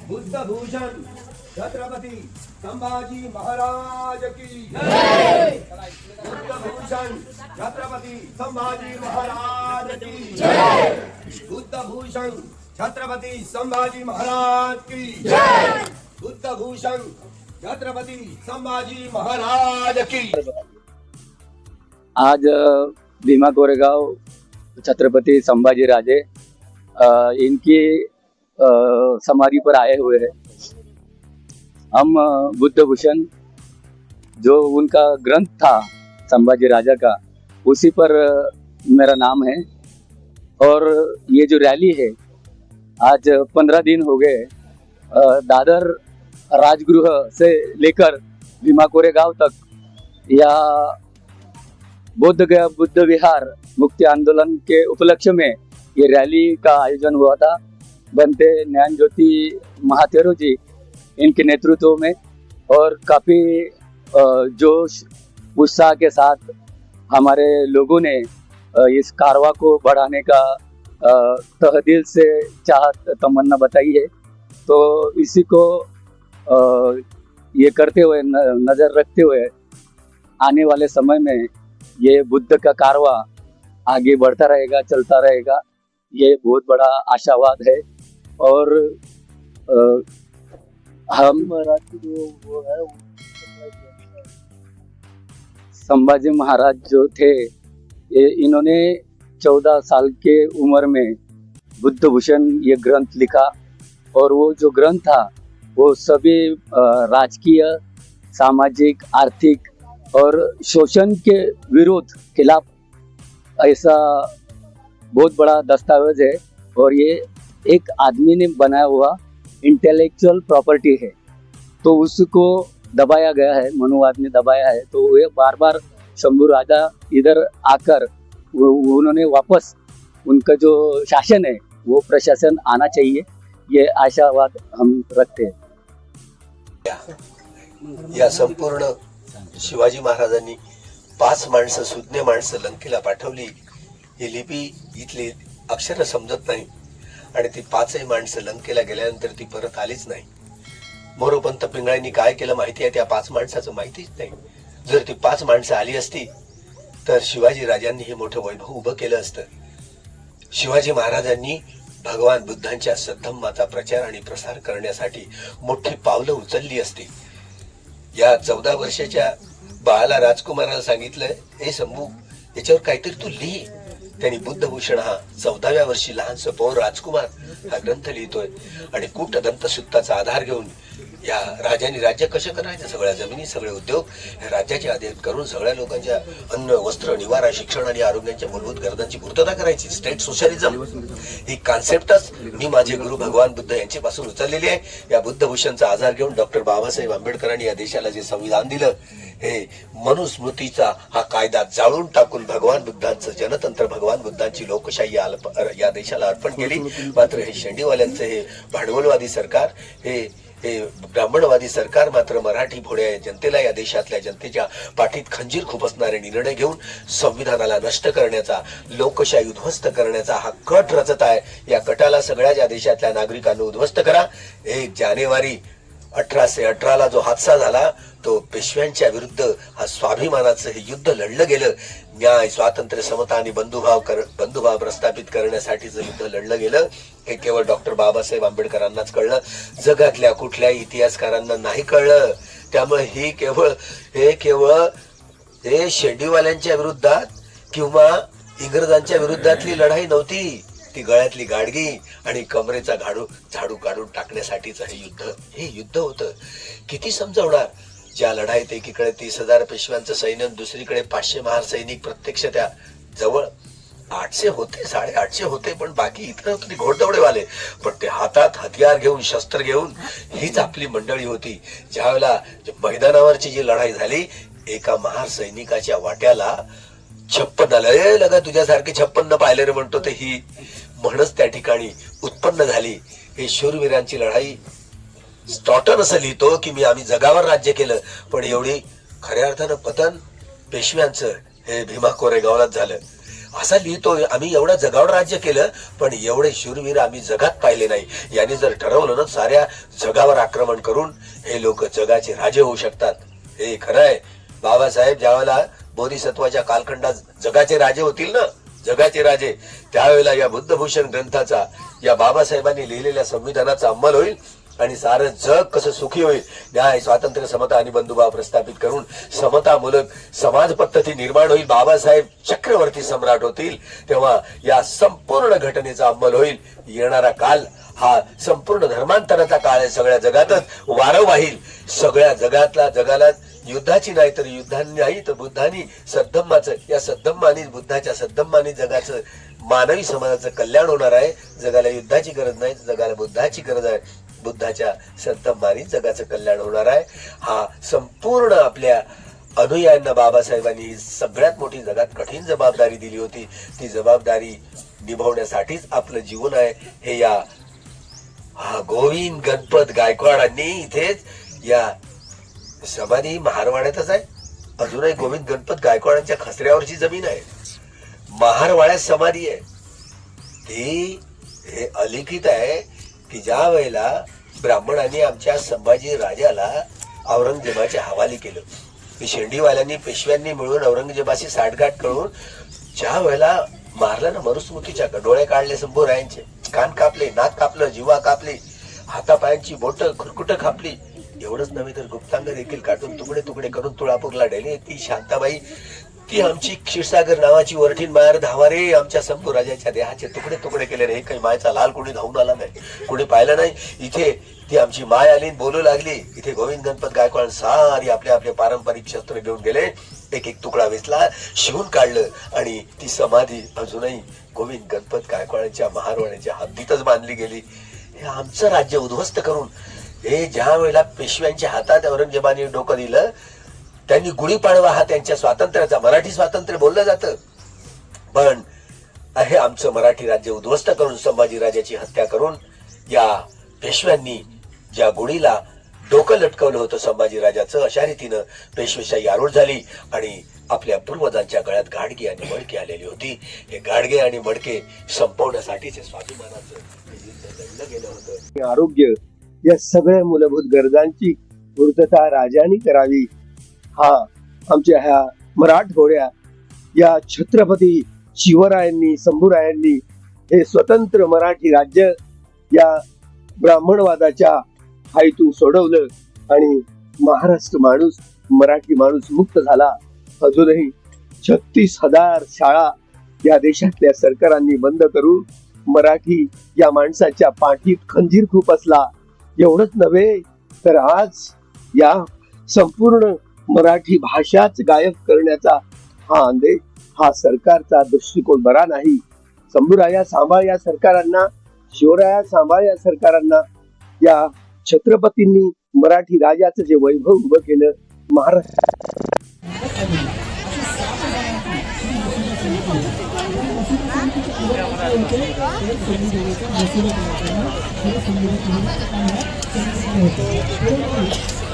बुद्धभूषण छत्रपति संभाजी महाराज की जय। बुद्धभूषण छत्रपति संभाजी महाराज की जय। बुद्धभूषण छत्रपति संभाजी महाराज की जय। बुद्धभूषण छत्रपति संभाजी महाराज की। आज भीमा कोरेगांव छत्रपति संभाजी राजे इनकी समाधि पर आए हुए हैं। हम बुद्धभूषण जो उनका ग्रंथ था संभाजी राजा का, उसी पर मेरा नाम है। और ये जो रैली है, आज 15 दिन हो गए दादर राजगृह से लेकर भीमा कोरेगांव तक, या बोधगया बुद्ध विहार मुक्ति आंदोलन के उपलक्ष्य में ये रैली का आयोजन हुआ था। बनते ज्ञान ज्योति महातेरो जी इनके नेतृत्व में, और काफी जोश उत्साह के साथ हमारे लोगों ने इस कारवा को बढ़ाने का तहदिल से चाहत तमन्ना बताई है। तो इसी को ये करते हुए, नजर रखते हुए, आने वाले समय में ये बुद्ध का कारवा आगे बढ़ता रहेगा, चलता रहेगा, ये बहुत बड़ा आशावाद है। और हम वो है संभाजी महाराज जो थे, इन्होंने 14 साल के उम्र में बुद्धभूषण ये ग्रंथ लिखा। और वो जो ग्रंथ था वो सभी राजकीय, सामाजिक, आर्थिक और शोषण के विरोध खिलाफ ऐसा बहुत बड़ा दस्तावेज है। और ये एक आदमी ने बनाया हुआ इंटेलेक्चुअल प्रॉपर्टी है, तो उसको दबाया गया है, मनुवाद ने दबाया है। तो ये बार बार शंभू राजा इधर आकर उन्होंने वापस उनका जो शासन है वो प्रशासन आना चाहिए, ये आशावाद हम रखते हैं। या संपूर्ण शिवाजी महाराजांनी 5 माणसं, सुज्ञ माणसं लंकेला पाठवली। ही लिपी इथली अक्षर समजत नाही आणि ती 5ही माणसं लंकेला गेल्यानंतर ती परत आलीच नाही। मोरोपंत पिंगळांनी काय केलं माहिती आहे त्या 5 माणसाचं माहितीच नाही। जर ती 5 माणसं आली असती तर शिवाजी राजांनी हे मोठं वैभव उभं केलं असतं। शिवाजी महाराजांनी भगवान बुद्धांच्या सद्धम्माचा प्रचार आणि प्रसार करण्यासाठी मोठी पावलं उचलली असती। या 14 वर्षाच्या बाळाला, राजकुमाराला सांगितलं, हे शंभू याच्यावर काहीतरी तू लिही। त्यांनी बुद्धभूषण हा 14व्या वर्षी लहानसं पौर राजकुमार हा ग्रंथ लिहितोय। आणि कूटदंत सूक्ताचा आधार घेऊन या राजांनी राज्य कसं करायचं, सगळ्या जमिनी, सगळे उद्योग राज्याचे अधीन करून सगळ्या लोकांच्या अन्न, वस्त्र, निवारा, शिक्षण आणि आरोग्याच्या मूलभूत गरजांची पूर्तता करायची। स्टेट सोशलिझम ही कॉन्सेप्टच मी माझे गुरु भगवान बुद्ध यांच्यापासून उचललेली आहे। या बुद्धभूषणचा आधार घेऊन डॉक्टर बाबासाहेब आंबेडकरांनी या देशाला जे संविधान दिलं, हे मनुस्मृतीचा हा कायदा जाळून टाकून भगवान बुद्धांचं जनतंत्र, भगवान बुद्धांची लोकशाही या देशाला अर्पण केली। मात्र हे शेंडीवाल्यांचं हे भांडवलवादी सरकार, हे ब्राह्मणवादी सरकार मात्र मराठी भोळ्या जनतेला, या देशातल्या जनतेच्या पाठीत खंजीर खुपसणारे निर्णय घेऊन संविधानाला नष्ट करण्याचा, लोकशाही उद्ध्वस्त करण्याचा हा कट रचत आहे। या कटाला सगळ्या ज्या देशातल्या नागरिकांनी उद्ध्वस्त करा। 1 जानेवारी 1818 जो हादसा झाला, तो पेशव्यांच्या विरुद्ध हा स्वाभिमानाचं हे युद्ध लढलं गेलं। न्याय, स्वातंत्र्य, समता आणि बंधुभाव प्रस्थापित करण्यासाठीचं युद्ध लढलं गेलं। हे केवळ डॉक्टर बाबासाहेब आंबेडकरांनाच कळलं, जगातल्या कुठल्याही इतिहासकारांना नाही कळलं। त्यामुळे हे केवळ शेंडीवाल्यांच्या विरुद्धात किंवा इंग्रजांच्या विरुद्धातली लढाई नव्हती, ती गळ्यातली गाडगी आणि कमरेचा झाडू काढून टाकण्यासाठीच हे युद्ध होतं। किती समजावणार? ज्या लढाईत एकीकडे 30,000 पेशव्यांचं सैन्य, दुसरीकडे 500 महार सैनिक, प्रत्यक्ष त्या जवळ 800 होते, 850 होते, पण बाकी इतर होते घोडदौडेवाले। पण ते हातात हथियार घेऊन, शस्त्र घेऊन, हीच आपली मंडळी होती। ज्यावेळेला मैदानावरची जी लढाई झाली, एका महार सैनिकाच्या वाट्याला 56 आलं, ए लगा तुझ्यासारखे 56 पाहिले रे म्हणतो. ते ही म्हणच त्या ठिकाणी उत्पन्न झाली. हे शूरवीरांची लढाई. स्टॉटन असं लिहितो की आम्ही जगावर राज्य केलं, पण एवढी खऱ्या अर्थानं पतन पेशव्यांचं हे भीमा कोरेगावलाच झालं. असा लिहितो आम्ही एवढं जगावर राज्य केलं, पण एवढे शूरवीर आम्ही जगात पाहिले नाही. यांनी जर ठरवलं ना साऱ्या जगावर आक्रमण करून हे लोक जगाचे राजे होऊ शकतात. हे खरं आहे. बाबासाहेब ज्यावेळेला बोधिसत्वाच्या कालखंडात जगाचे राजे होतील ना, जगाचे राजे, त्यावेळेला या बुद्धभूषण ग्रंथाचा, या बाबासाहेबांनी लिहिलेल्या संविधानाचा अंमल होईल आणि सारं जग कसं सुखी होईल. न्याय, स्वातंत्र्य, समता आणि बंधुभाव प्रस्थापित करून समतामूलक समाज पद्धती निर्माण होईल. बाबासाहेब चक्रवर्ती सम्राट होतील, तेव्हा या संपूर्ण घटनेचा अंमल होईल. येणारा काल हा संपूर्ण धर्मांतराचा काळ आहे. सगळ्या जगातच वारं वाहील. सगळ्या जगाला युद्धाची नाही तर युद्धांनी नाही तर बुद्धांनी सद्धम्माचं, या सद्धम्मानी बुद्धाच्या सद्धम्मानी जगाचं, मानवी समाजाचं कल्याण होणार आहे. जगाला युद्धाची गरज नाही, जगाला बुद्धाची गरज आहे. बुद्धाच्या सद्धम्मानी जगाचं कल्याण होणार आहे. हा संपूर्ण आपल्या अनुयायांना बाबासाहेबांनी सगळ्यात मोठी जगात कठीण जबाबदारी दिली होती. ती जबाबदारी निभावण्यासाठीच आपलं जीवन आहे. हे या गोविंद गणपत गायकवाडांनी इथेच या समाधी महारवाड्यातच आहे. अजूनही गोविंद गणपत गायकवाडांच्या खसऱ्यावरची जमीन आहे. महारवाड्यात समाधी आहे. ती हे अलिखित आहे की ज्या वेळेला ब्राह्मणांनी आमच्या संभाजी राजाला औरंगजेबाच्या हवाली केलं, शेंडीवाल्यांनी पेशव्यांनी मिळून औरंगजेबाशी साठगाठ करून ज्या वेळेला मारलं ना मनुस्मृतीच्या, डोळे काढले शंभूरायांचे, कान कापले, नाक कापलं, जीवा कापली, हातापायांची बोट खुरकुट कापली. एवढंच नव्हे तर गुप्तांग देखील काटून तुकडे तुकडे करून तुळापूरला डेले. ती शांताबाई, ती आमची क्षीरसागर नावाची वरठीन मार धावारे आमच्या शंभूराजाच्या देहाचे तुकडे तुकडे केले रे. काही मायचा लाल कोणी धावून आला नाही, कोणी पाहिलं नाही. इथे ती आमची माय आली बोलू लागली. इथे गोविंद गणपत गायकवाड सारी आपले पारंपरिक शस्त्र घेऊन गेले. एक एक तुकडा वेचला, शिवून काढलं आणि ती समाधी अजूनही गोविंद गणपत गायकवाडांच्या महारवाड्याच्या हद्दीतच बांधली गेली. हे आमचं राज्य उद्ध्वस्त करून, हे ज्या वेळेला पेशव्यांच्या हातात औरंगजेबाने डोकं दिलं, त्यांनी गुढीपाडवा हा त्यांच्या स्वातंत्र्याचा, मराठी स्वातंत्र्य बोललं जातं, पण हे आमचं मराठी राज्य उद्ध्वस्त करून संभाजी राजाची हत्या करून या पेशव्यांनी ज्या गुढीला डोकं लटकवलं होतं संभाजी राजाचं, अशा रीतीनं पेशवेशाही आरूढ झाली आणि आपल्या पूर्वजांच्या गळ्यात गाडगे आणि मडके आलेली होती. हे गाडगे आणि मडके संपवण्यासाठीच स्वाभिमानाचं लढलं गेलं होतं. आरोग्य या सगळ्या मूलभूत गरजांची पूर्तता राजांनी करावी. हा आमच्या ह्या मराठवाड्या या छत्रपती शिवरायांनी, शंभूरायांनी हे स्वतंत्र मराठी राज्य या ब्राह्मणवादाच्या हायतून सोडवलं आणि महाराष्ट्र माणूस, मराठी माणूस मुक्त झाला. अजूनही 36,000 शाळा या देशातल्या सरकारांनी बंद करून मराठी या माणसाच्या पाठीत खंजीर खूप असला. एवढंच नव्हे तर आज या संपूर्ण मराठी भाषाच गायब करण्याचा हा आदेश, हा सरकारचा दृष्टिकोन बरा नाही. शंभूराया सांभाळ या सरकारांना, शिवराया सांभाळ या सरकारांना, या छत्रपतींनी मराठी राजाचं जे वैभव उभं केलं महाराष्ट्र Thank you.